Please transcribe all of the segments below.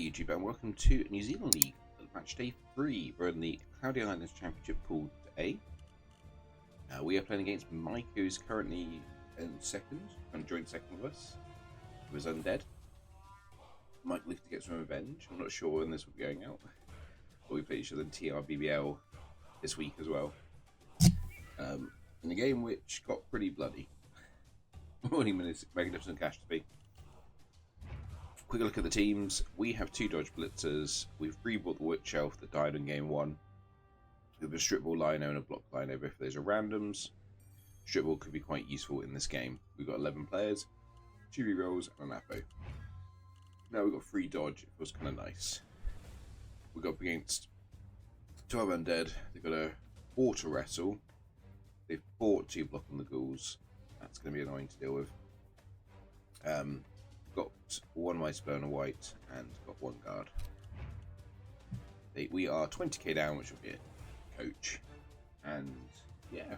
YouTube, and welcome to New Zealand League match day 3. We're in the Cloudy Islands Championship Pool A. We are playing against Mike, who's currently in second and joint second with us. He was Undead. Mike lived to get some revenge. I'm not sure when this will be going out, but we played each other in BB3 this week as well. In a game which got pretty bloody. Morning, Magnificent Cash to be. Quick look at the teams. We have 2 dodge blitzers. We've rebought the Witch Elf that died in game 1. We have a strip ball lino and a block lino. Both of those are randoms. Strip ball could be quite useful in this game. We've got 11 players, 2 rerolls and an Apo. Now we've got 3 dodge. It was kind of nice. We got up against 12 undead. They've got a auto wrestle. They've bought 2 blocking the ghouls. That's going to be annoying to deal with. Got 1 mice blow and a white, and got 1 guard. We are 20k down, which will be a coach. And yeah,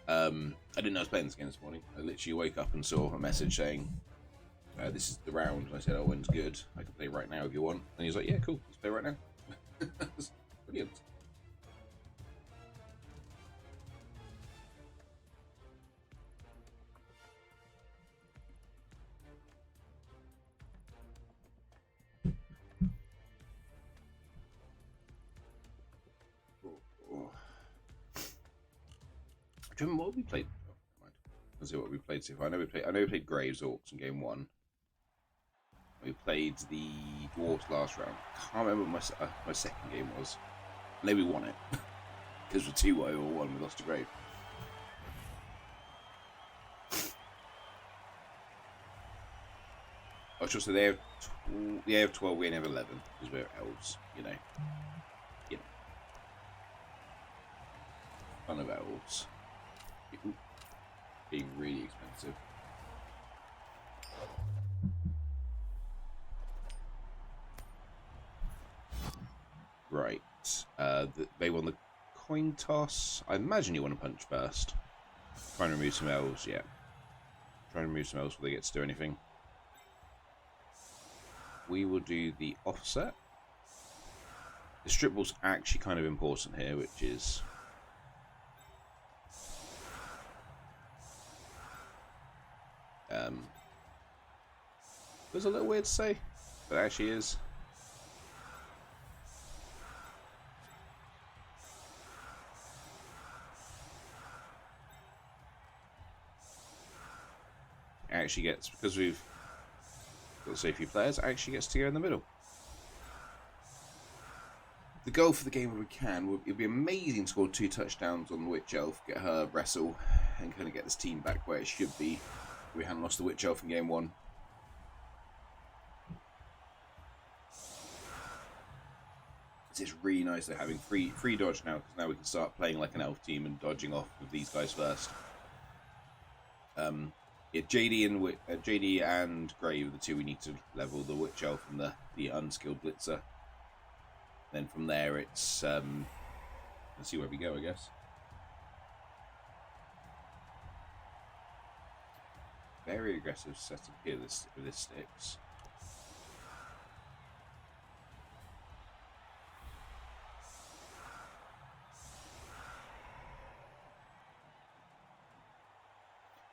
I didn't know I was playing this game this morning. I literally woke up and saw a message saying, "This is the round." And I said, "Oh, when's good? I can play right now if you want." And he was like, "Yeah, cool. Let's play right now." That's brilliant. Do you remember what we played? Oh, never mind. Let's see what we played so far. I know we played Graves Orcs in game 1. We played the Dwarves last round. Can't remember what my second game was. I know we won it because we're 2-0 or 1. We lost to Grave. Oh, sure. So they have 12. We only have 11 because we're elves. You know. Fun of elves. Being really expensive. Right. They won the coin toss. I imagine you want to punch first. Try and remove some elves, yeah. Try and remove some elves before they get to do anything. We will do the offset. The strip ball's actually kind of important here, which is... it was a little weird to say, but it actually is. It actually gets, because we've got so few players, it actually gets to go in the middle. The goal for the game, if we can, it would be amazing to score 2 touchdowns on the Witch Elf, get her wrestle, and kind of get this team back where it should be. We hadn't lost the Witch Elf in game 1. It's really nice they're having free dodge now, because now we can start playing like an elf team and dodging off with these guys first. Yeah, JD and Grave are the 2 we need to level, the Witch Elf and the unskilled blitzer. Then from there it's let's see where we go, I guess. Very aggressive setup here with this sticks.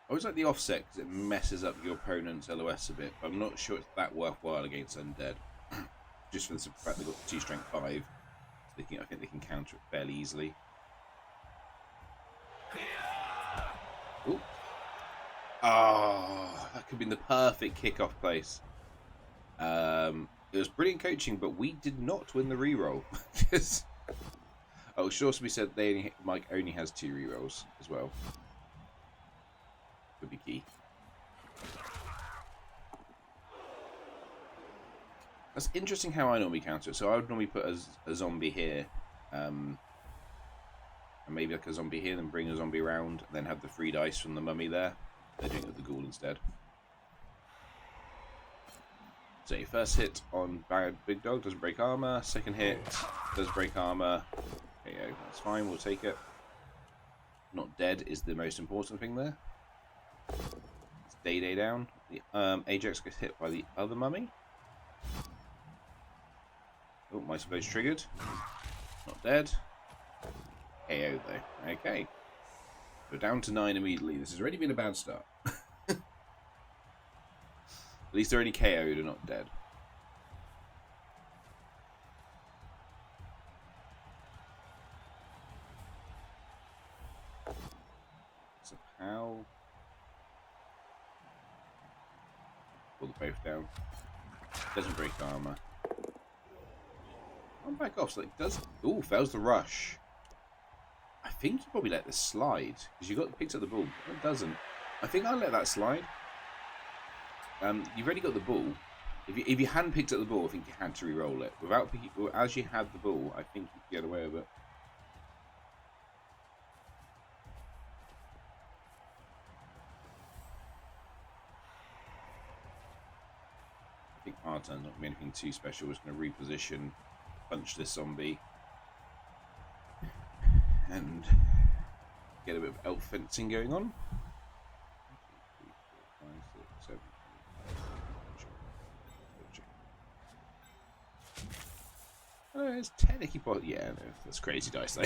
I always like the offset because it messes up your opponent's LOS a bit, but I'm not sure it's that worthwhile against Undead. Just for the fact they've got 2 strength 5, so I think they can counter it fairly easily. Ooh. Oh, that could have been the perfect kickoff place. It was brilliant coaching, but we did not win the reroll. Oh, sure, so we said Mike only has 2 rerolls as well. Could be key. That's interesting how I normally counter it. So I would normally put a zombie here, and maybe like a zombie here, then bring a zombie around, and then have the 3 dice from the mummy there. They're doing it with the ghoul instead. So your first hit on Big Dog doesn't break armor. Second hit does break armor. Okay, yeah, that's fine. We'll take it. Not dead is the most important thing there. It's Day down. The Ajax gets hit by the other mummy. Oh, my explode triggered. Not dead. KO though. Okay. We're down to 9 immediately. This has already been a bad start. At least they're only KO'd and not dead. So how? Pull them both down. Doesn't break armor. I'm back off. So it does. Ooh, fails the rush. I think you probably let this slide because you got picked up the ball. It doesn't. I think I'll let that slide. You've already got the ball. If you hadn't picked up the ball, I think you had to re-roll it. Without picking, as you had the ball, I think you could get away with it. I think our turn's not going to be anything too special. We're just going to reposition, punch this zombie, and get a bit of elf fencing going on. 1, 2, 3, 4, 5, 6, 7, 8, 9, 10. It's technically possible. Yeah, no, that's crazy dice though.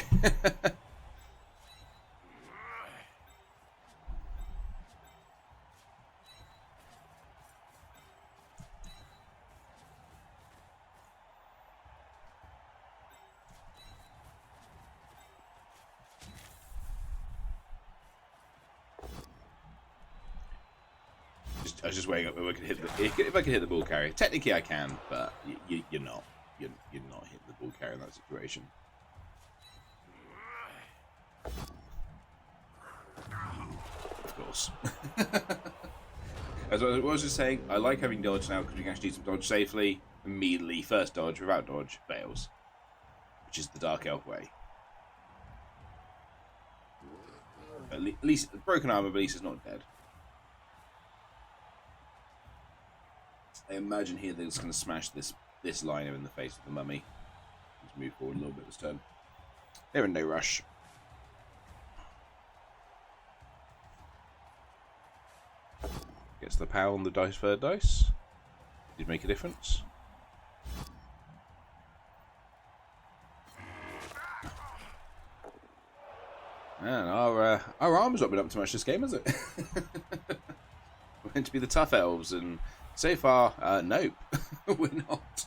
I was just weighing up if I could hit the ball carrier. Technically, I can, but you're not. You're not hitting the ball carrier in that situation. Of course. As I was just saying, I like having dodge now because we can actually do some dodge safely. Immediately, first dodge without dodge fails, which is the Dark Elf way. At least broken armor, but at least it's not dead. I imagine here they're just going to smash this liner in the face of the mummy. Let's move forward a little bit this turn. They're in no rush. Gets the power on the dice third dice. Did make a difference. Man, our armor's not been up too much this game, has it? We're meant to be the tough elves, and so far, nope, we're not.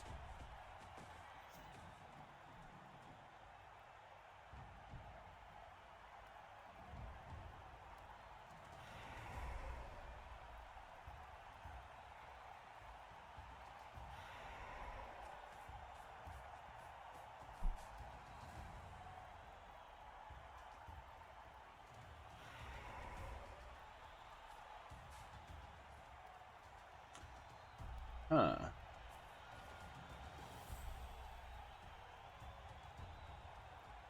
Huh.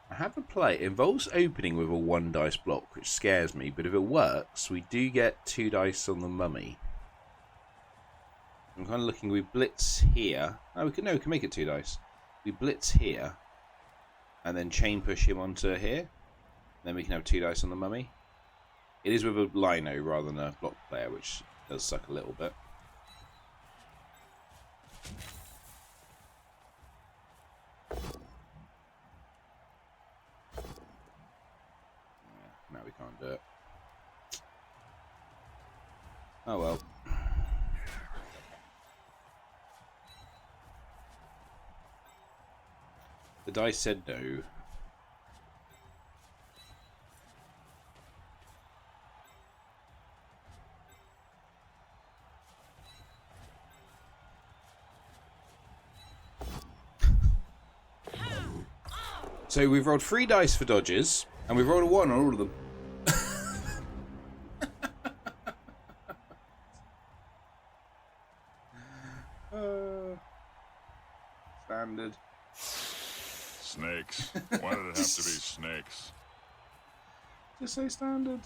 I have a play. It involves opening with a 1 dice block, which scares me, but if it works, we do get 2 dice on the mummy. I'm kind of looking, we blitz here. Oh, we can make it 2 dice. We blitz here, and then chain push him onto here. Then we can have 2 dice on the mummy. It is with a lino rather than a block player, which does suck a little bit. Now we can't do it. Oh well. The dice said no. So we've rolled 3 dice for dodges, and we've rolled a 1 on all of them. Standard. Snakes. Why did it have to be snakes? Just say standard.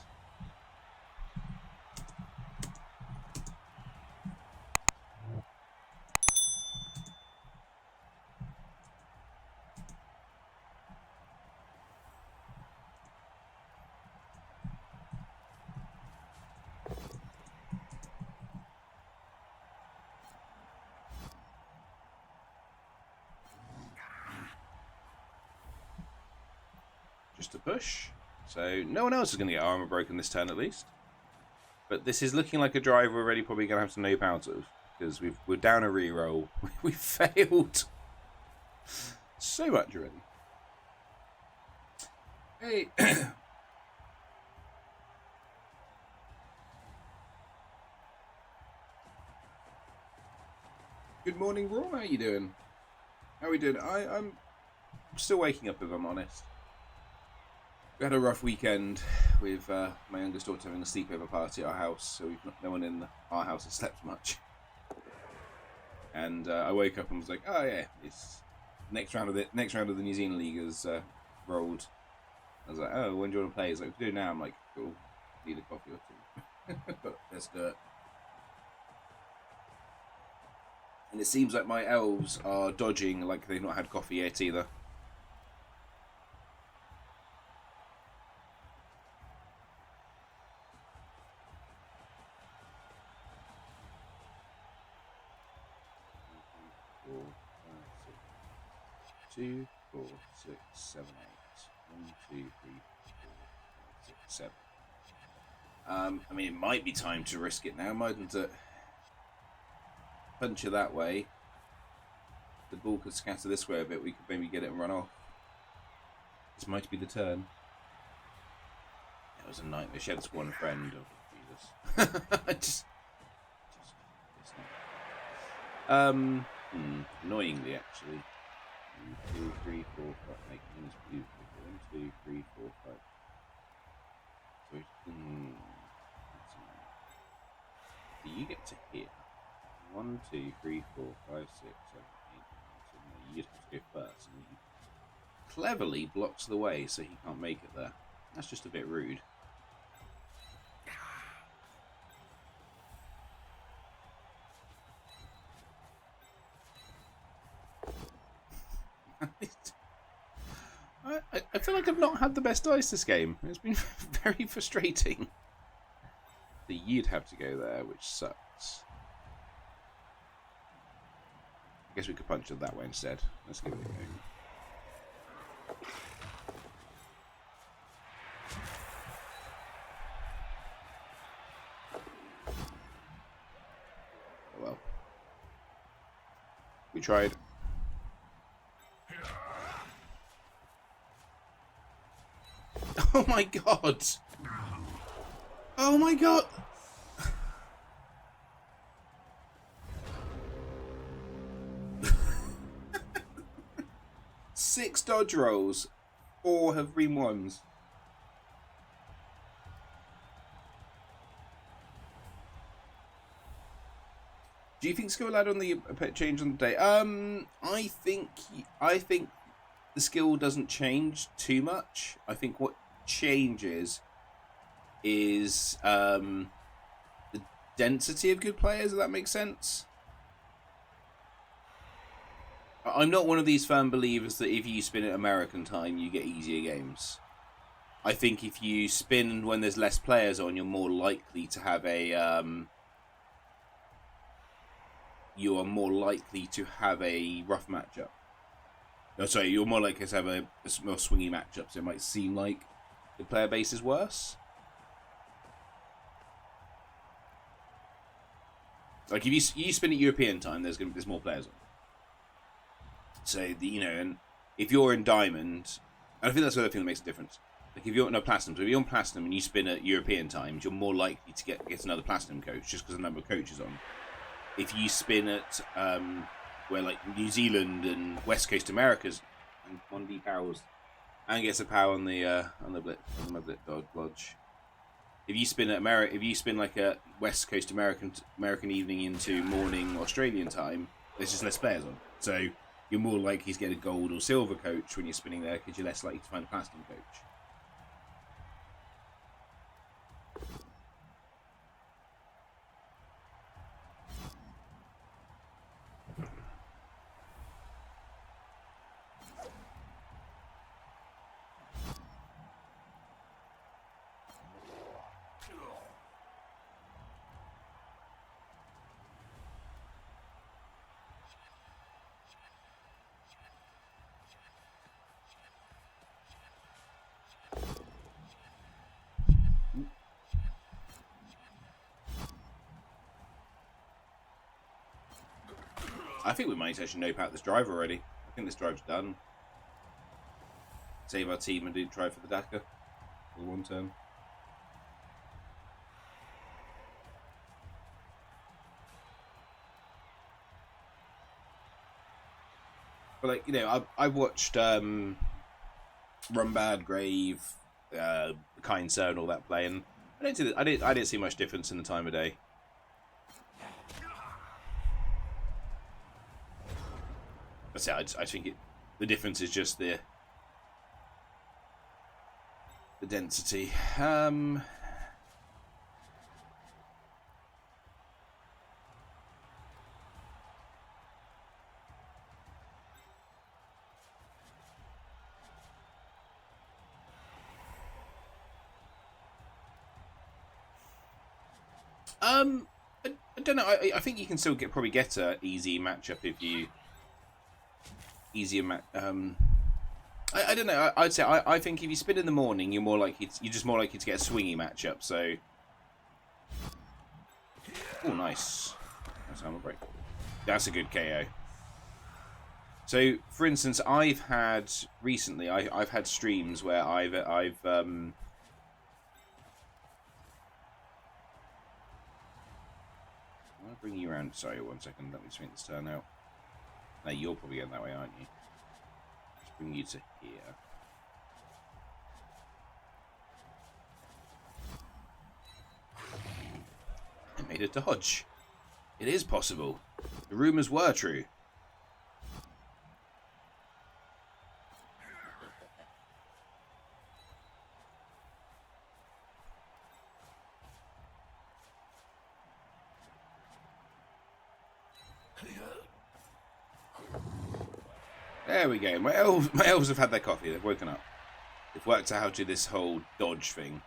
managed to push. So no one else is going to get armor broken this turn at least. But this is looking like a drive we're already probably going to have to nope out of. Because we're down a reroll. We failed so much already. Hey. Good morning, Raw. How are you doing? How are we doing? I'm still waking up, if I'm honest. We had a rough weekend with my youngest daughter having a sleepover party at our house, so no one in our house has slept much. And I woke up and was like, "Oh yeah, it's next round of the New Zealand League has rolled." I was like, "Oh, when do you want to play?" He's like, "We can do it now." I'm like, "Cool, need a coffee or two." But let's do it. And it seems like my elves are dodging like they've not had coffee yet either. Two, four, six, 7, 8. 1, 2, 3, 4, 5, 6, 7. I mean, it might be time to risk it now, mightn't it? Punch it that way. The ball could scatter this way a bit. We could maybe get it and run off. This might be the turn. It was a nightmare. She had this one friend. Oh, Jesus. Annoyingly, actually. 1, 2, 3, 4, 5. Make things beautiful. 1, 2, 3, 4, 5. So, do you get to here? 1, 2, 3, 4, 5, 6, 7, 8, 9, 10. You'd have to go first. And he cleverly blocks the way so he can't make it there. That's just a bit rude. I feel like I've not had the best dice this game. It's been very frustrating. So you'd have to go there, which sucks. I guess we could punch it that way instead. Let's give it a go. Oh well. We tried. Oh my god! Oh my god! Six dodge rolls, 4 have been ones. Do you think skill will add on the change on the day? I think the skill doesn't change too much. I think what changes is the density of good players, if that makes sense. I'm not one of these firm believers that if you spin at American time, you get easier games. I think if you spin when there's less players on, you're more likely to have a rough matchup. Oh, sorry, you're more likely to have a more swingy matchup, so it might seem like the player base is worse. Like if you spin at European time, there's more players on. So and if you're in Diamond, and I think that's the other thing that makes a difference. Like if you're Platinum, so if you're on Platinum and you spin at European times, you're more likely to get another Platinum coach just because the number of coaches on. If you spin at where like New Zealand and West Coast Americas and 1D powers and gets a power on the Blitz Lodge. If you spin at if you spin like a West Coast American evening into morning Australian time, there's just less players on. So you're more likely to get a gold or silver coach when you're spinning there because you're less likely to find a platinum coach. I think we might actually nope out this drive already. I think this drive's done. Save our team and do try for the Dakar. For the 1 turn. But like, you know, I've watched Rumbad, Grave, Kind Sir and all that play, and I didn't see much difference in the time of day. I think the difference is just the density. I don't know. I think you can still probably get a easy matchup if you I don't know. I'd say I think if you spin in the morning, you're just more likely to get a swingy matchup. So, oh, nice. That's armor break. That's a good KO. So, for instance, I've had streams where I'll bring you around. Sorry, 1 second. Let me swing this turn out. No, you're probably going that way, aren't you? Let's bring you to here. I made a dodge. It is possible. The rumours were true. There we go. My elves have had their coffee. They've woken up. They've worked out how to do this whole dodge thing.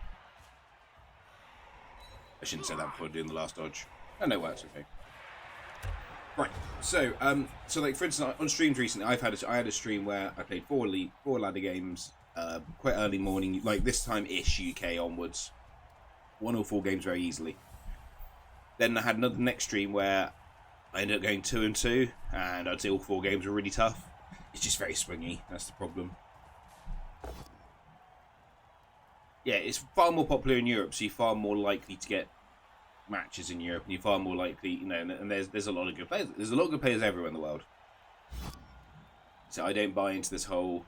I shouldn't say that before doing the last dodge. Oh, no, well, that's okay. Right. So, like for instance, on streams recently, I had a stream where I played four ladder games, quite early morning, like this time-ish UK onwards. Won all 4 games very easily. Then I had another next stream where I ended up going 2-2, and I'd say all 4 games were really tough. It's just very swingy. That's the problem. Yeah, it's far more popular in Europe, so you're far more likely to get matches in Europe, and you're far more likely, you know, and there's a lot of good players. There's a lot of good players everywhere in the world. So I don't buy into this whole,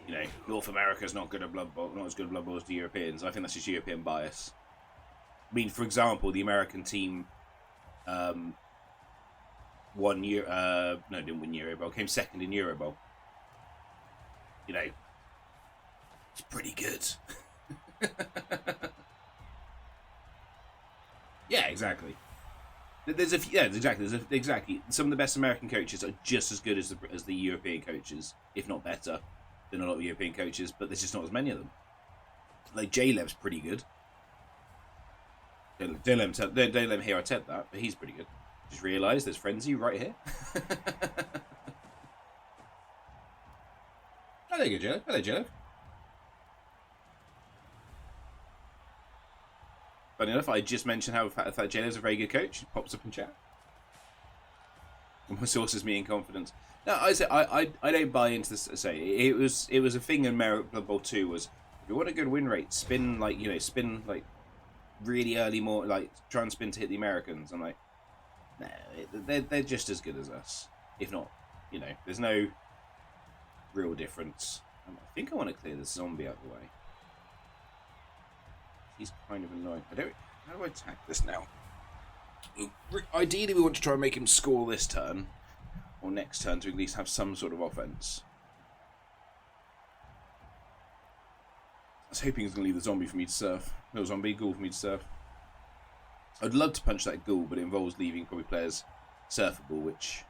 you know, North America's not good at Blood Bowl, not as good at Blood Bowl as the Europeans. I think that's just European bias. I mean, for example, the American team didn't win Euro Bowl, came second in Euro Bowl. You know, it's pretty good. Yeah, exactly. Exactly. Some of the best American coaches are just as good as the European coaches, if not better, than a lot of European coaches. But there's just not as many of them. Like J-Lev's pretty good. Don't let him hear I said that, but he's pretty good. Just realised there's Frenzy right here. Oh, there you go, Jello. Hello, Jello. Funny enough, I just mentioned how that Jello's a very good coach. It pops up in chat. My sources me in confidence. No, I don't buy into this. Say it was a thing in Blood Bowl 2 was if you want a good win rate, spin like really early, more like try and spin to hit the Americans. I'm like, no, they're just as good as us, if not, you know, there's no real difference. I think I want to clear this zombie out of the way. He's kind of annoying. How do I attack this now? Ideally, we want to try and make him score this turn, or next turn, to at least have some sort of offense. I was hoping he was going to leave the zombie for me to surf. No, zombie, ghoul for me to surf. I'd love to punch that ghoul, but it involves leaving probably players surfable, which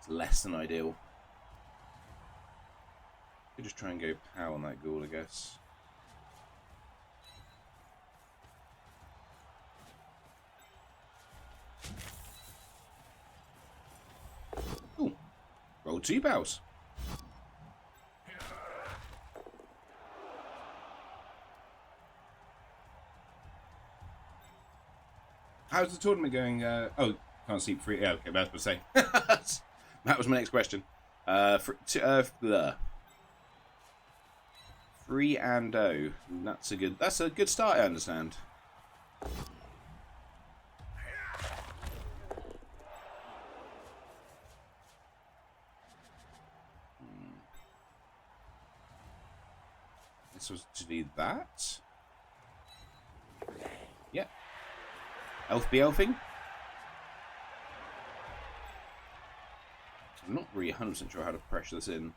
is less than ideal. Could just try and go pow on that ghoul, I guess. Ooh. Roll 2 bows. How's the tournament going? Oh, Can't sleep free. Yeah, okay, that's what I was say. That was my next question. 3 and 0. That's a good start, I understand. This was to do that. Yeah. Elf be elfing. I'm not really 100% sure how to pressure this in.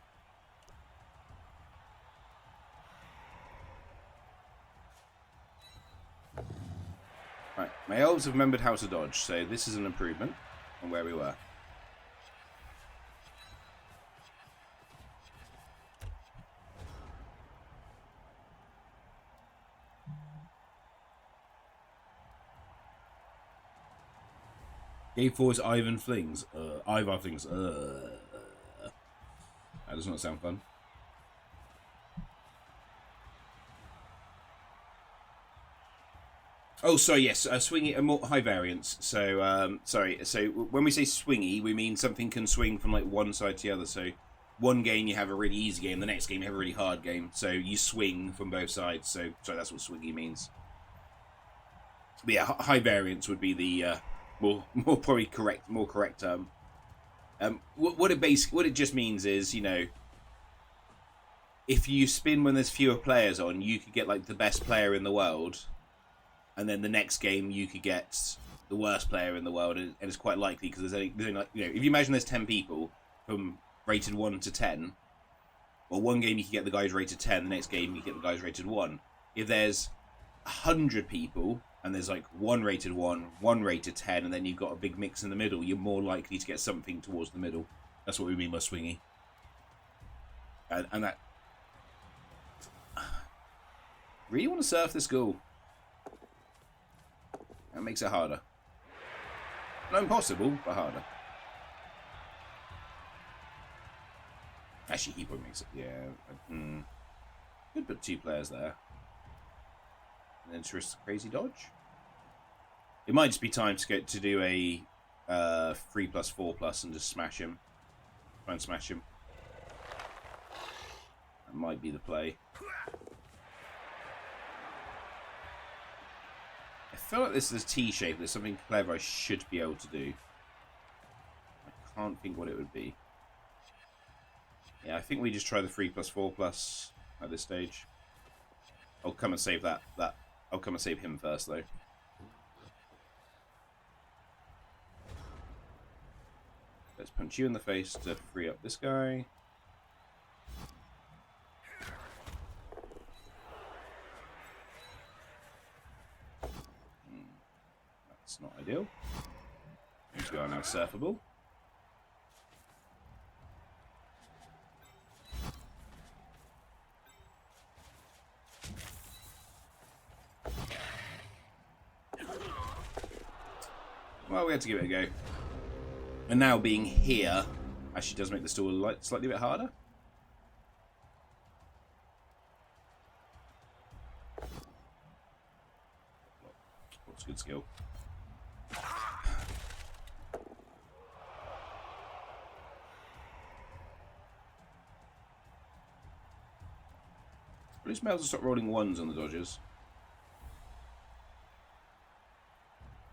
Right, my elves have remembered how to dodge, so this is an improvement on where we were. Game 4's Ivan Flings. Ivar Flings. That does not sound fun. Oh, sorry, yes. Swingy, more high variance. So, sorry. So, when we say swingy, we mean something can swing from, like, one side to the other. So, one game you have a really easy game, the next game you have a really hard game. So, you swing from both sides. So, sorry, that's what swingy means. But yeah, high variance would be the more correct term. What it just means is, you know, if you spin when there's fewer players on, you could get like the best player in the world, and then the next game you could get the worst player in the world, and it's quite likely because there's only like, you know, if you imagine there's 10 people from rated 1 to 10, well, one game you can get the guys rated 10, the next game you get the guys rated 1. If there's 100 people and there's like one rated 1, one rated 10, and then you've got a big mix in the middle, you're more likely to get something towards the middle. That's what we mean by swingy. And that... Really want to surf this goal. That makes it harder. Not impossible, but harder. Actually, he probably makes it... Yeah. Could put 2 players there. And then just crazy dodge. It might just be time to get to do a 3+4+ and just smash him. Try and smash him. That might be the play. I feel like this is a T-shape. There's something clever I should be able to do. I can't think what it would be. Yeah, I think we just try the 3+4+ at this stage. I'll come and save that. I'll come and save him first, though. Let's punch you in the face to free up this guy. That's not ideal. We are now surfable. Well, we had to give it a go. And now being here actually does make the stool slightly a bit harder. What's good skill? Blue smells to stop rolling 1s on the dodges.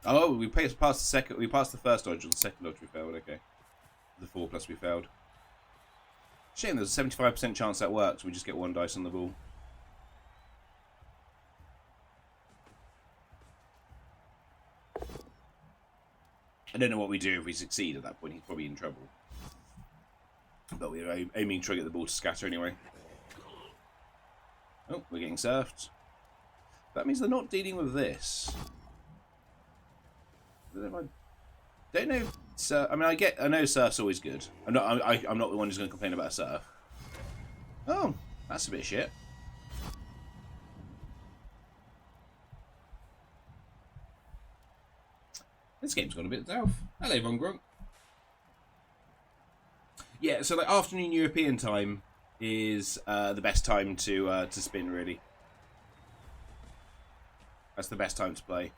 Oh, we passed the second. We passed the first dodge, and the second dodge we failed. Okay, the 4+ we failed. Shame. There's a 75% chance that works. We just get 1 dice on the ball. I don't know what we do if we succeed at that point. He's probably in trouble. But we're aiming to try to get the ball to scatter anyway. Oh, we're getting surfed. That means they're not dealing with this. I don't know. Surf, I mean, I know surf's always good. I'm not the one who's going to complain about surf. Oh, that's a bit shit. This game's gone a bit south. Hello, Von Grunk. Yeah, so like afternoon European time is the best time to spin. Really, that's the best time to play.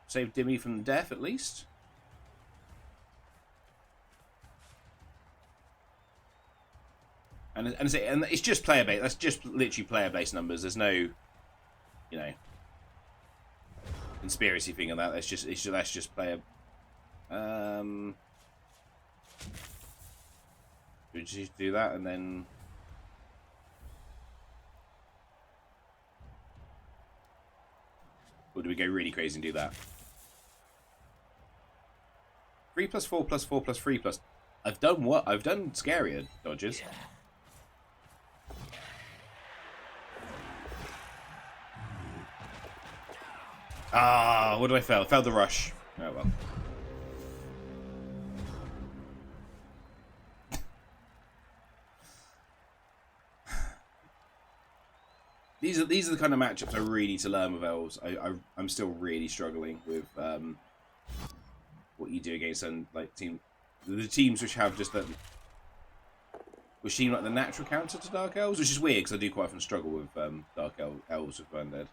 Save Dimmy from death at least. And it's just player base. That's just literally player base numbers. There's no, you know, conspiracy thing on that. That's just player. We just do that and then. Or do we go really crazy and do that? 3 + 4 + 4 + 3 +. I've done what? I've done scarier dodges. Ah, what did I fail? I failed the rush. Oh well. These are the kind of matchups I really need to learn with Elves. I'm still really struggling with what you do against the teams which have just that, which seem like the natural counter to Dark Elves, which is weird because I do quite often struggle with Dark Elves with Undead.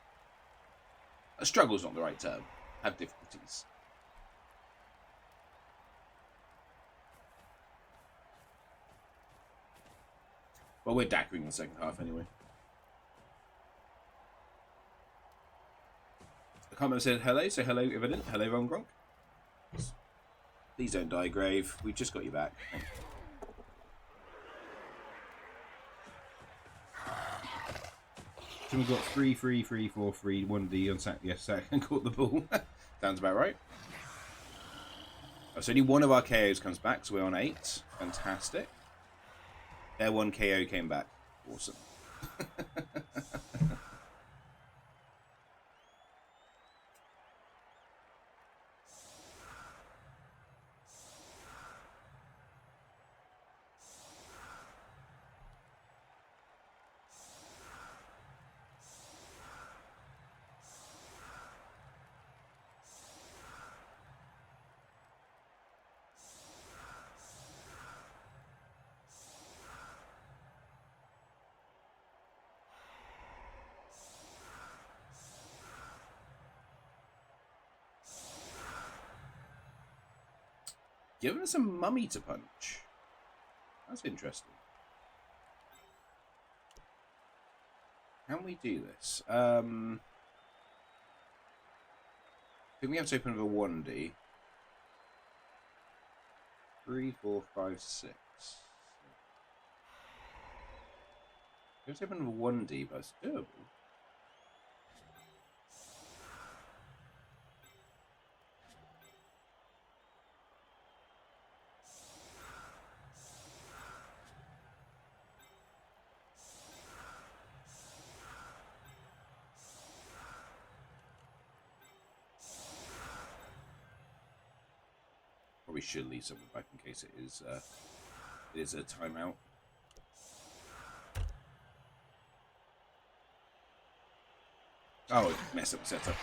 Struggle's not the right term. Have difficulties. Well, we're dackering in the second half anyway. I can't remember said hello, so hello Evident, hello Von Gronk. Please don't die, Grave. We've just got you back. So we've got 3, 3, 3, 4, 3, 1D on sack. Yes, sack and caught the ball. Sounds about right. Oh, so only one of our KOs comes back, so we're on 8. Fantastic. Their one KO came back. Awesome. Giving us a mummy to punch. That's interesting. Can we do this? I think we have to open with a 1D. 3, 4, 5, 6. We have to open with a 1D, but it's doable. Probably should leave someone back in case it is a timeout. Oh, mess up the setup.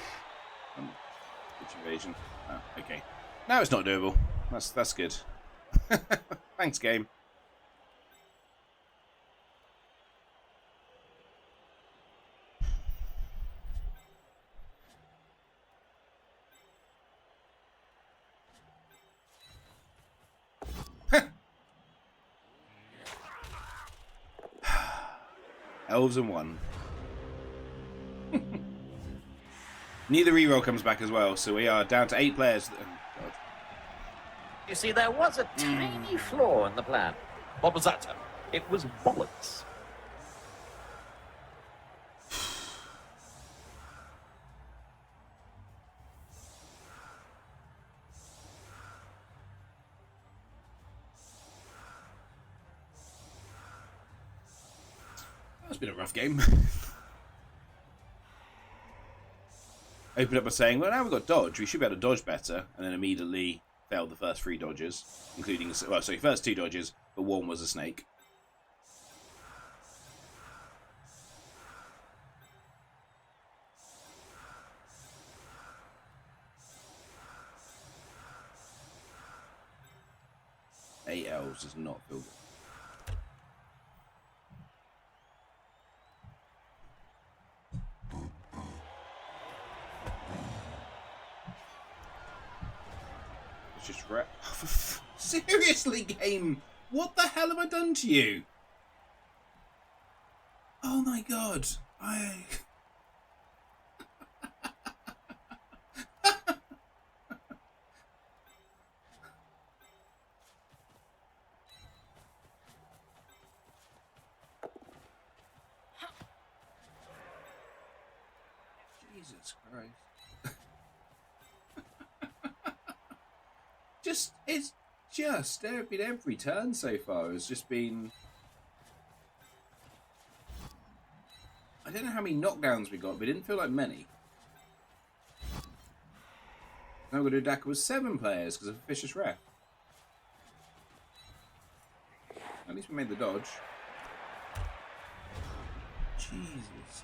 Which invasion? Oh, okay. Now it's not doable. That's good. Thanks, game. Elves and 1. Neither reroll comes back as well, so we are down to 8 players. Oh, God. You see, there was a tiny flaw in the plan. What was that? It was bollocks. That's been a rough game. Opened up by saying, well, now we've got dodge. We should be able to dodge better. And then immediately failed the first 3 dodges, including, well, sorry, first 2 dodges, but 1 was a snake. Elves does not feel good. It's just seriously, game. What the hell have I done to you? Oh my god. Jesus Christ. It's just been every turn so far has just been. I don't know how many knockdowns we got, but it didn't feel like many. Now we're going to do Dakar with 7 players because of a vicious ref. At least we made the dodge. Jesus.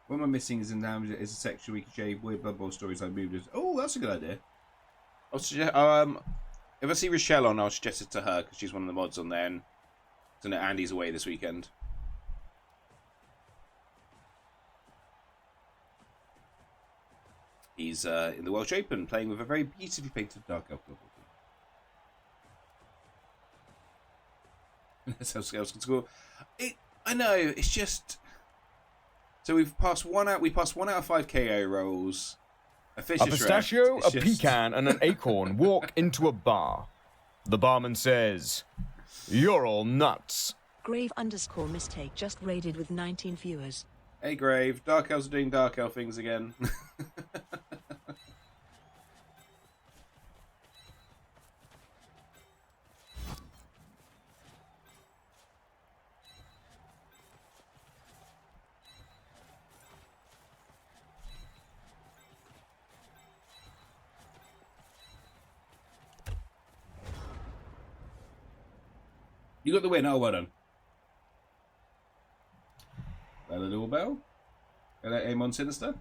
What am I missing is a section we can share weird Blood Bowl stories I moved. Oh, that's a good idea. I'll suggest, if I see Rochelle on, I'll suggest it to her because she's one of the mods on there. And so no, Andy's away this weekend. He's in the Welsh Open playing with a very beautifully painted Dark Elf Global team. That's how scales can score. I know, it's just. So we've passed one out. We passed 1 out of 5 KO rolls. A pistachio, a pecan, and an acorn walk into a bar. The barman says, "You're all nuts." Grave_mistake just raided with 19 viewers. Hey Grave, Dark Elves are doing Dark Elf things again. You got the win. Oh, well done. Bella Little Bell. Aim on Sinister.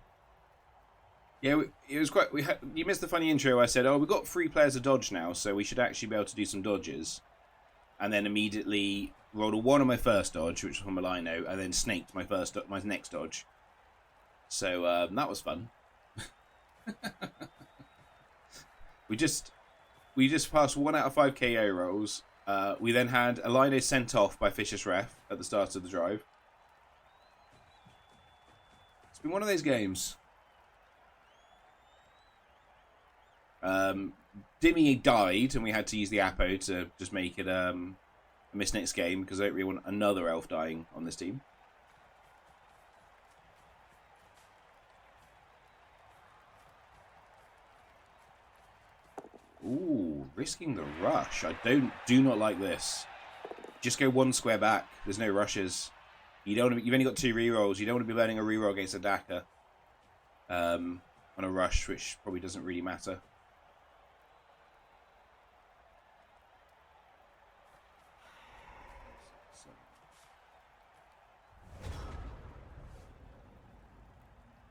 Yeah, it was quite. You missed the funny intro. I said, "Oh, we've got 3 players to dodge now, so we should actually be able to do some dodges." And then immediately rolled a 1 on my first dodge, which was from Malino, and then snaked my next dodge. So that was fun. we just passed 1 out of 5 KO rolls. We then had Alino sent off by Fisher's Ref at the start of the drive. It's been one of those games. Dimmy died, and we had to use the Apo to just make it a miss next game because I don't really want another elf dying on this team. Ooh, risking the rush. I do not like this. Just go 1 square back. There's no rushes. You've only got 2 rerolls. You don't want to be learning a reroll against a Dakar on a rush, which probably doesn't really matter.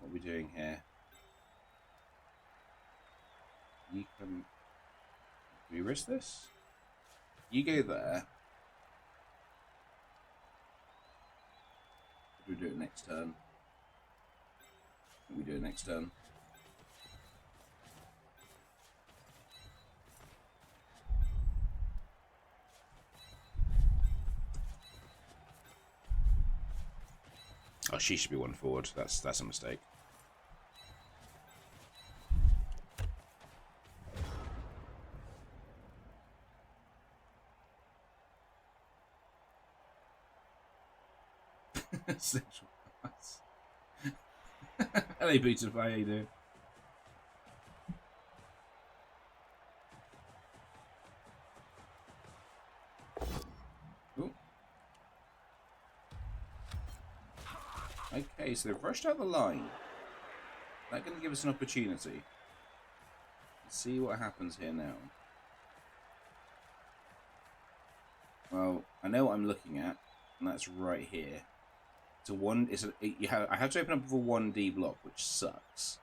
What are we doing here? You can. Do we risk this? You go there. We do it next turn. We do it next turn. Oh, she should be 1 forward. That's a mistake. Central Pass. Hello, Boots of how you doing? Ooh. Okay, so they've rushed out the line. That's going to give us an opportunity. Let's see what happens here now. Well, I know what I'm looking at, and that's right here. I have to open up with a 1D block, which sucks.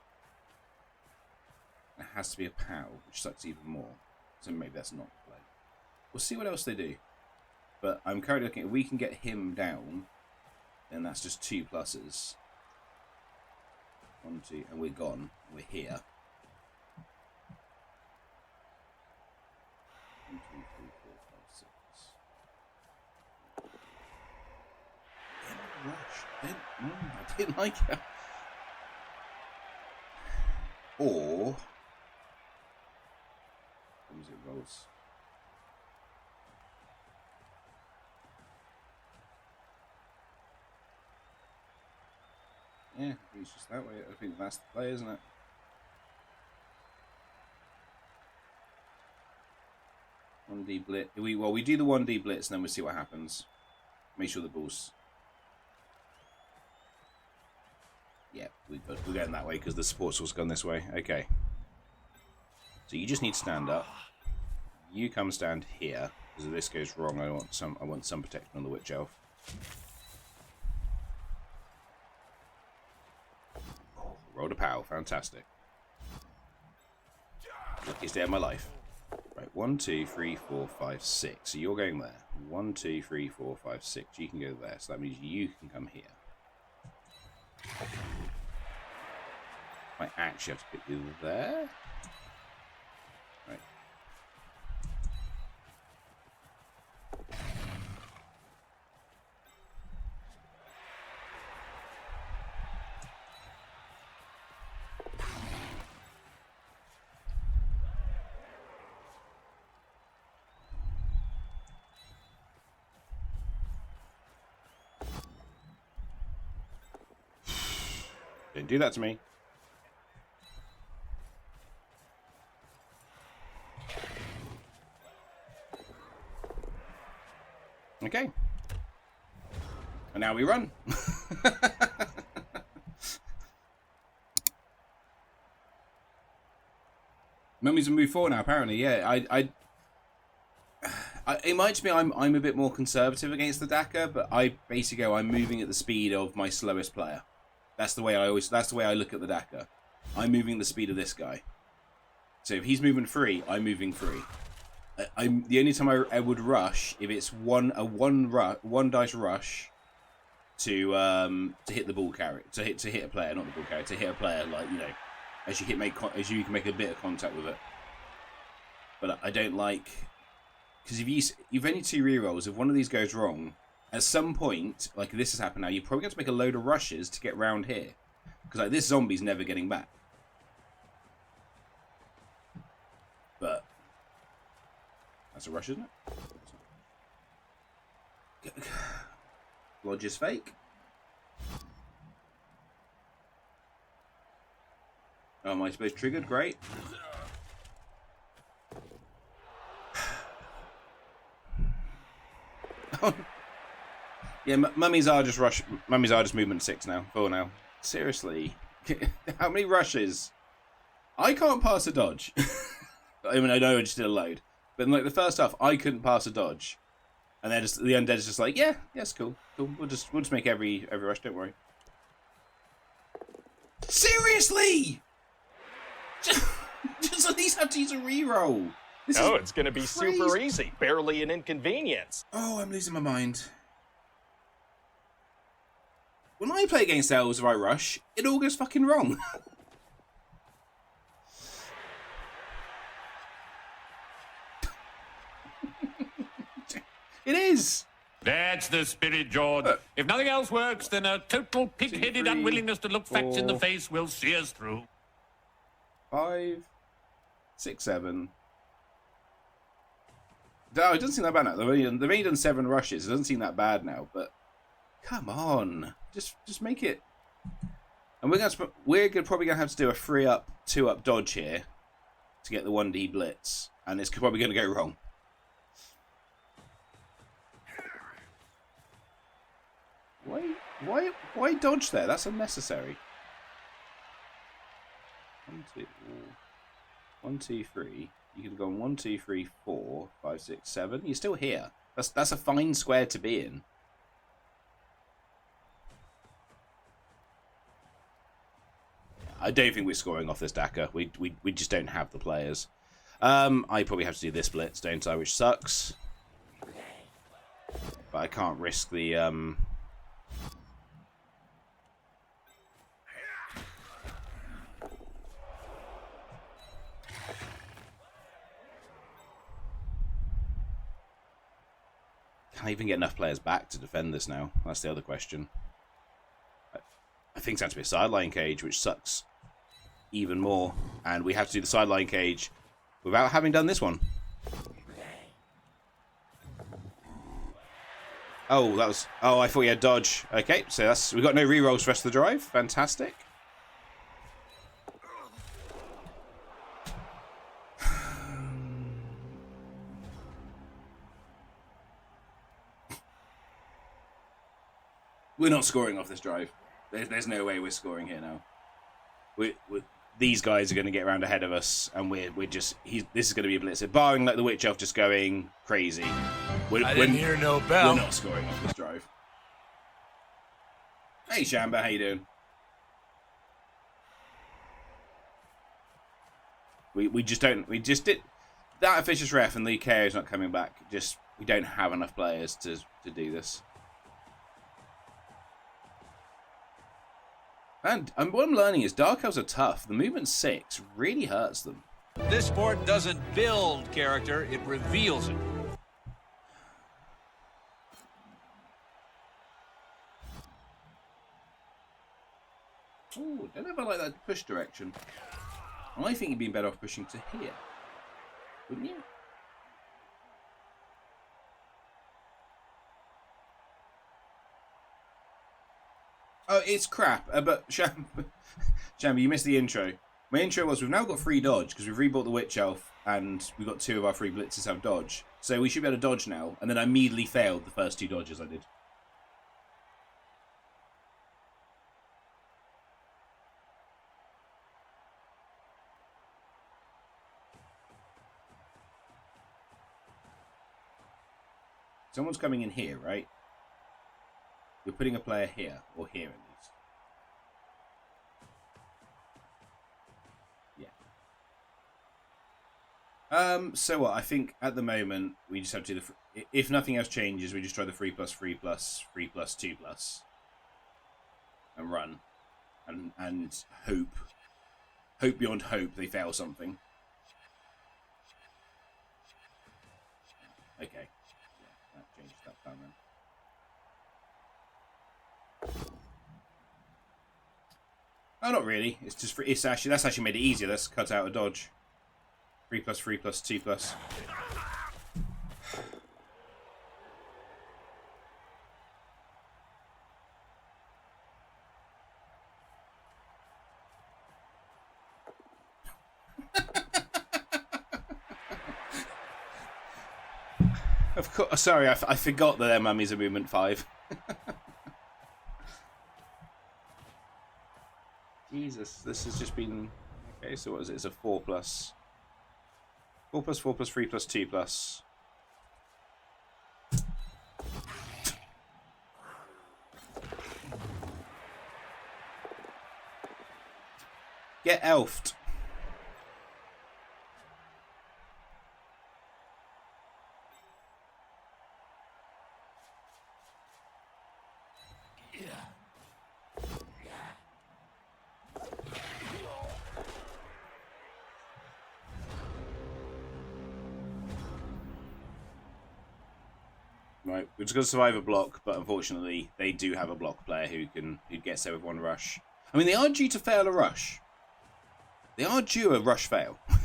It has to be a POW, which sucks even more. So maybe that's not the play. We'll see what else they do. But I'm currently looking, if we can get him down, then that's just 2 pluses. 1, 2, and we're gone. We're here. 1, 2, 3, 4, 5, 6. Rush. I didn't like it. Or comes it rolls. Yeah, I think it's just that way. I think that's the play, isn't it? One D blitz. We do the 1D blitz and then we see what happens. Make sure the ball's. Yeah, we're going that way because the support source gone this way. Okay. So you just need to stand up. You come stand here because if this goes wrong, I want some protection on the witch elf. Rolled a POW, fantastic. Luckiest day of my life. Right, 1, 2, 3, 4, 5, 6. So you're going there. 1, 2, 3, 4, 5, 6. You can go there. So that means you can come here. I actually have to put you there. Right. Don't do that to me. Okay. And now we run. Mummy's a move 4 now, apparently. Yeah, it might just be I'm a bit more conservative against the Daka, but I basically go I'm moving at the speed of my slowest player. That's the way I look at the Daka. I'm moving at the speed of this guy. So if he's moving 3, I'm moving 3. I'm the only time I would rush if it's one dice rush to hit the ball carrier, to hit a player, not the ball carrier, to hit a player, like, you know, as you can make a bit of contact with it. But I don't like, because if you've only 2 rerolls. If one of these goes wrong, at some point, like this has happened now, you probably have to make a load of rushes to get round here, because like this zombie's never getting back. But that's a rush, isn't it? Lodge is fake. Oh, my space triggered. Great. Yeah, mummies are just rush. Mummies are just movement 6 now. 4 now. Seriously, how many rushes? I can't pass a dodge. I mean, I know I just did a load, but in, like the first half, I couldn't pass a dodge, and then the undead is just like, yeah, yes, cool. We'll just make every rush. Don't worry. Seriously, just at least have to use a reroll. It's going to be super easy, barely an inconvenience. Oh, I'm losing my mind. When I play against Elves, if I rush, it all goes fucking wrong. It is. That's the spirit, George. If nothing else works, then a total pig-headed unwillingness to look facts in the face will see us through. 5, 6, 7. No, it doesn't seem that bad now. They've only done 7 rushes. It doesn't seem that bad now, but come on, just make it. And we're probably gonna have to do a 3-up, 2-up dodge here to get the 1D blitz, and it's probably gonna go wrong. Why dodge there? That's unnecessary. 1, 2, 3. You could have gone 1, 2, 3, 4, 5, 6, 7. You're still here. That's a fine square to be in. I don't think we're scoring off this Daka. We just don't have the players. I probably have to do this blitz, don't I? Which sucks. But I can't risk the I even get enough players back to defend this now? That's the other question. I think it's had to be a sideline cage, which sucks even more. And we have to do the sideline cage without having done this one. Oh, that was... Oh, I thought you had dodge. Okay, so that's... We've got no rerolls for the rest of the drive. Fantastic. We're not scoring off this drive. There's no way we're scoring here now. These guys are going to get around ahead of us, and we're just... this is going to be a blitzer. Barring like the Witch Elf just going crazy. I didn't hear no bell. We're not scoring off this drive. Hey, Shamba, how you doing? We just don't... We just did... That officious ref and the KO is not coming back. Just... We don't have enough players to do this. And what I'm learning is Dark Elves are tough. The movement 6 really hurts them. This sport doesn't build character, it reveals it. Oh, don't know if I like that push direction. I think you'd be better off pushing to here. Wouldn't you? Oh, it's crap. But Shamba, you missed the intro. My intro was we've now got free dodge because we've rebought the Witch Elf and we've got 2 of our free blitzers have dodge. So we should be able to dodge now. And then I immediately failed the first 2 dodges I did. Someone's coming in here, right? You're putting a player here, or here at least. Yeah. So what? I think at the moment we just have to do the... If nothing else changes, we just try the 3+, 3+, 3+, 2+, and run, and hope beyond hope they fail something. Okay. Yeah, that changes that plan then. Oh, not really. It's just for, it's actually that's actually made it easier. Let's cut out a dodge. 3+, 3+, 2+. Of course. Sorry, I forgot that their mummies are movement 5. Jesus, this has just been... Okay, so what is it? It's a 4+. 4+, 4+, 3+, 2+. Get elfed. Right, we're just going to survive a block, but unfortunately they do have a block player who gets there with 1 rush. I mean, they are due to fail a rush. They are due a rush fail. Because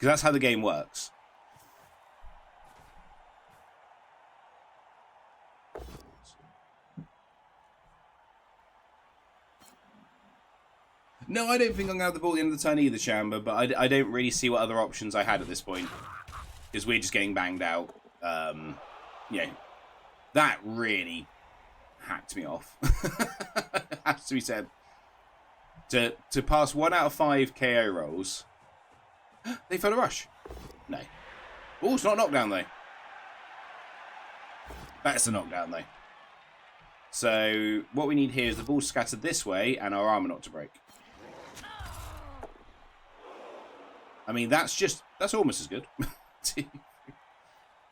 that's how the game works. No, I don't think I'm going to have the ball at the end of the turn either, Shamba, but I don't really see what other options I had at this point. Because we're just getting banged out. Yeah, that really hacked me off. Has to be said. To pass 1 out of 5 KO rolls, they failed a rush. No. Oh, it's not a knockdown though. That's a knockdown though. So what we need here is the ball scattered this way and our armor not to break. I mean, that's almost as good.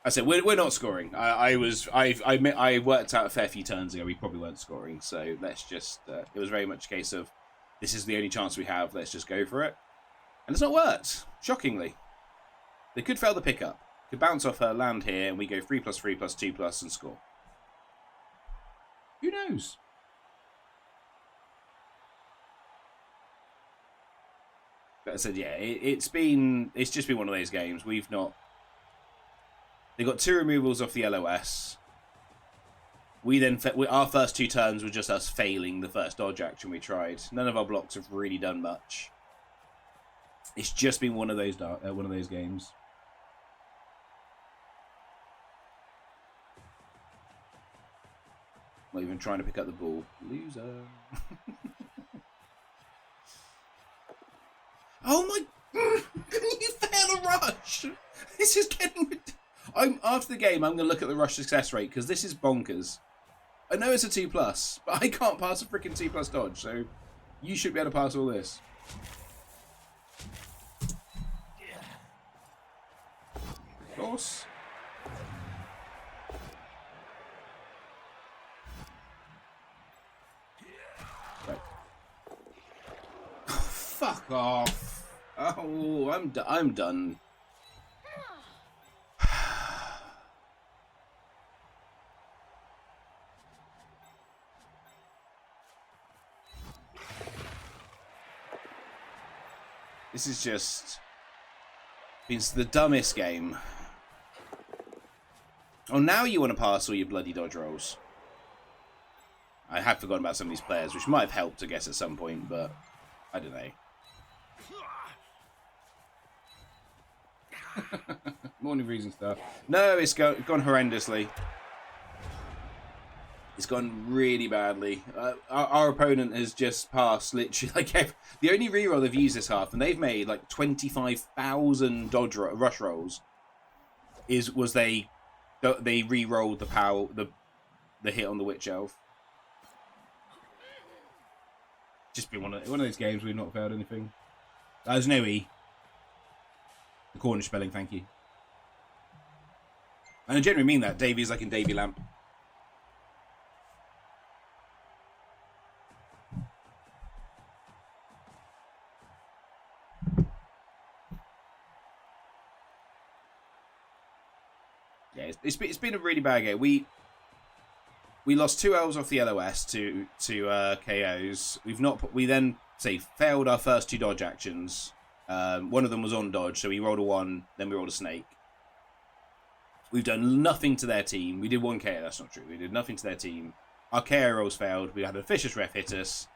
I said we're not scoring. I worked out a fair few turns ago we probably weren't scoring. So let's just. It was very much a case of this is the only chance we have. Let's just go for it, and it's not worked. Shockingly, they could fail the pickup. could bounce off her, land here, and we go 3+3+2+ and score. Who knows? But I said, yeah, it's just been one of those games. They got 2 removals off the LOS. Our first 2 turns were just us failing the first dodge action we tried. None of our blocks have really done much. It's just been one of those games. Not even trying to pick up the ball. Loser. Oh my! Can you fail a rush? This is getting. After the game, I'm gonna look at the rush success rate because this is bonkers. I know it's a 2+, but I can't pass a freaking 2+ dodge, so you should be able to pass all this. Of course. Right. Oh, fuck off. Oh, I'm done. This is just... It's the dumbest game. Oh, now you want to pass all your bloody dodge rolls. I had forgotten about some of these players, which might have helped, I guess, at some point, but I don't know. Morning reason stuff. No, it's gone horrendously. It's gone really badly. Our opponent has just passed literally like the only reroll they've used this half, and they've made like 25,000 rush rolls. Was they re-rolled the hit on the Witch Elf. Just been one of those games we've not failed anything. There's no E. The Cornish spelling, thank you. And I genuinely mean that. Davy is like in Davy Lamp. Yeah, it's been a really bad game. We lost 2 Elves off the LOS to KOs. We then failed our first 2 dodge actions. One of them was on dodge, so we rolled a 1, then we rolled a snake. We've done nothing to their team. We did 1 KO, that's not true. We did nothing to their team. Our KO rolls failed. We had a vicious ref hit us.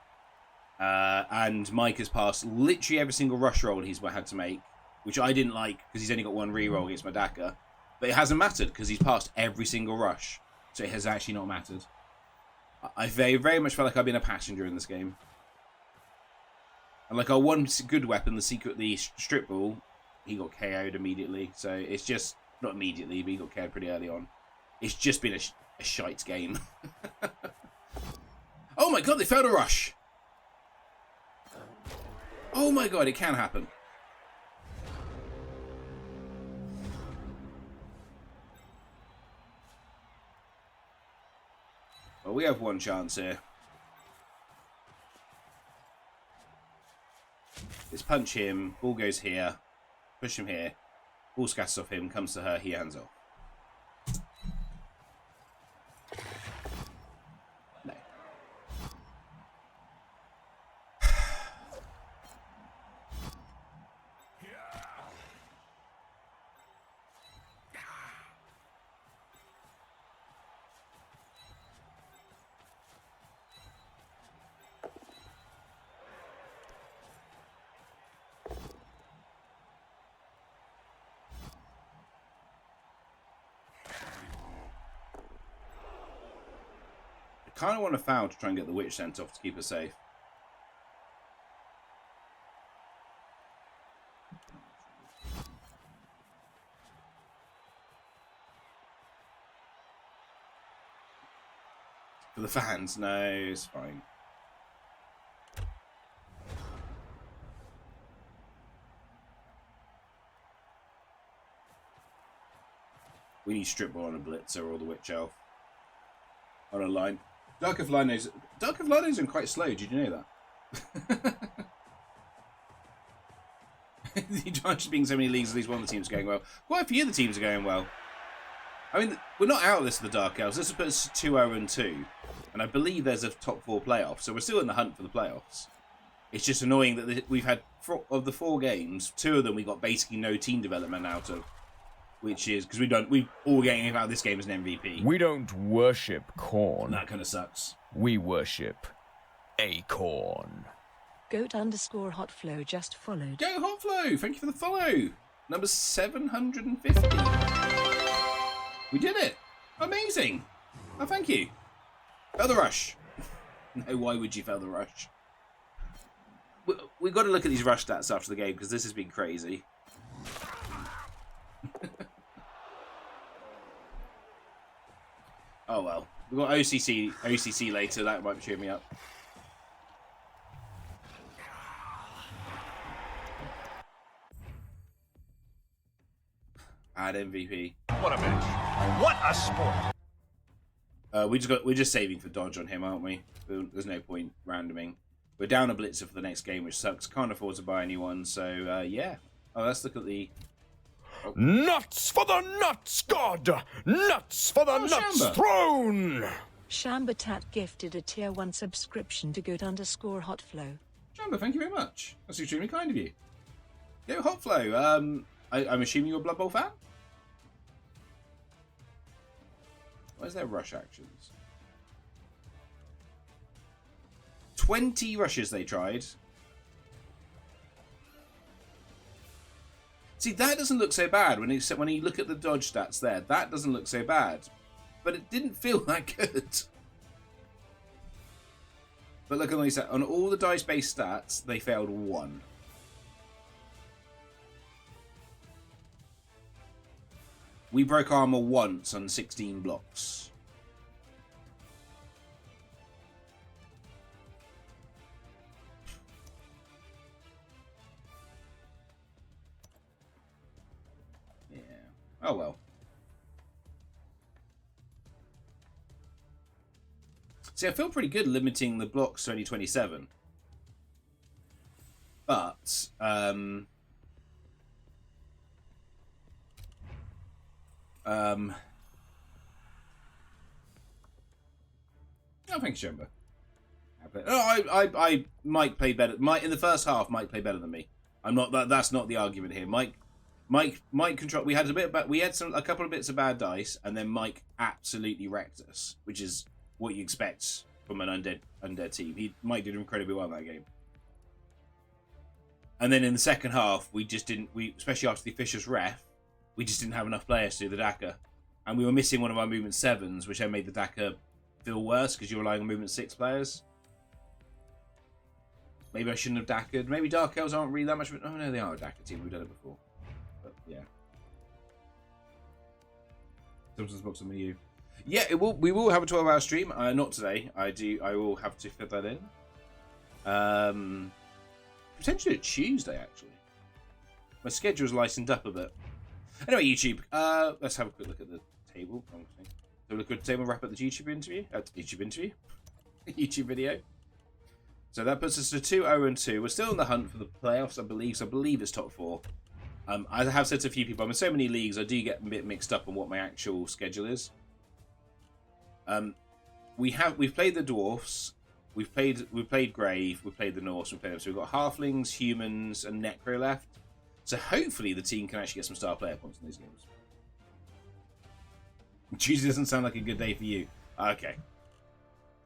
And Mike has passed literally every single rush roll he's had to make, which I didn't like because he's only got 1 reroll against my Daka. But it hasn't mattered because he's passed every single rush. So it has actually not mattered. I very, very much felt like I've been a passenger in this game. And like our one good weapon, the strip ball, he got KO'd immediately. So it's just, not immediately, but he got KO'd pretty early on. It's just been a shite game. Oh my god, they failed a rush! Oh my god, it can happen. Well, we have 1 chance here. Let's punch him. Ball goes here. Push him here. Ball scatters off him. Comes to her. He hands off. No. I kind of want to foul to try and get the witch sent off to keep her safe. For the fans, no, it's fine. We need strip ball on a blitzer or the witch elf on a line. Dark of Lino's are quite slow. Did you know that? Just being so many leagues, at least one of the teams going well. Quite a few of the teams are going well. I mean, we're not out of this with the Dark Elves. This has put us 2-0-2. And I believe there's a top 4 playoff. So we're still in the hunt for the playoffs. It's just annoying that we've had, of the 4 games, 2 of them we got basically no team development out of. Which is, because we all getting out of this game as an MVP. We don't worship corn. And that kind of sucks. We worship acorn. Goat_hotflow just followed. Go Hotflow! Thank you for the follow. Number 750. We did it. Amazing. Oh, thank you. Fail the rush. No, why would you fail the rush? We've got to look at these rush stats after the game because this has been crazy. Oh well. We've got OCC later. That might cheer me up. Add MVP. What a match. What a sport. We're just saving for dodge on him, aren't we? There's no point randoming. We're down a blitzer for the next game, which sucks. Can't afford to buy anyone, so yeah. Oh, let's look at the... Oh. Nuts for the nuts god! Nuts for the nuts Shamba. throne! Shambatat gifted a tier 1 subscription to Goat_hotflow. Shamba, thank you very much. That's extremely kind of you. Yo, Hotflow, I'm assuming you're a Blood Bowl fan? Where's their rush actions? 20 rushes they tried. See, that doesn't look so bad when you look at the dodge stats there. That doesn't look so bad. But it didn't feel that good. But look at all these stats. On all the dice-based stats, they failed 1. We broke armor once on 16 blocks. Yeah. Oh well. See, I feel pretty good limiting the blocks to only 27. But, oh, thanks, Jumbo. I Mike played better. Mike in the first half. Mike played better than me. I'm not. That's not the argument here. Mike control. We had a couple of bits of bad dice, and then Mike absolutely wrecked us, which is what you expect from an undead team. Mike did incredibly well in that game. And then in the second half, we just didn't. Especially after the officious ref, we just didn't have enough players to do the DACA. And we were missing one of our movement 7s, which then made the DACA feel worse because you're relying on movement 6 players. Maybe I shouldn't have DACA'd. Maybe Dark Elves aren't really that much of a... Oh, no, they are a DACA team. We've done it before. But, yeah. Simpsons box on you. Yeah, we will have a 12-hour stream. Not today. I will have to fit that in. Potentially a Tuesday, actually. My schedule's lightened up a bit. Anyway, YouTube, let's have a quick look at the table. Wrong thing. So look at the table and wrap up the YouTube interview. YouTube video. So that puts us to 2-0-2. We're still in the hunt for the playoffs, I believe. So I believe it's top 4. I have said to a few people, I'm in so many leagues, I do get a bit mixed up on what my actual schedule is. We've played the dwarfs, we've played Grave, we've played the Norse, we've played them. So we've got halflings, humans, and Necro left. So hopefully the team can actually get some star player points in these games. Tuesday doesn't sound like a good day for you. Okay.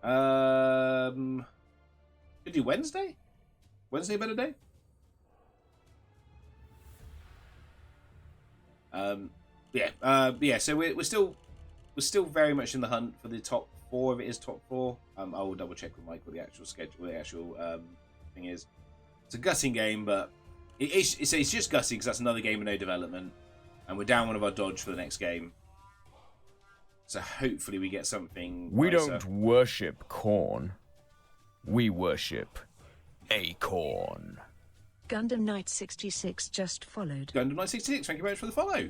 Could do Wednesday? Wednesday a better day? Yeah. So we're still very much in the hunt for the top 4. If it is top 4, I will double check with Mike what the actual schedule, what the actual thing is. It's a gutting game, but it's just gutting because that's another game with no development, and we're down one of our dodge for the next game. So hopefully we get something. We don't worship corn. We worship acorn. Gundam Knight 66 just followed. Gundam Knight 66, thank you very much for the follow.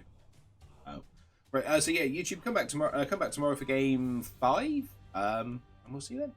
Oh, right. So yeah, YouTube, come back tomorrow. Come back tomorrow for game 5. And we'll see you then.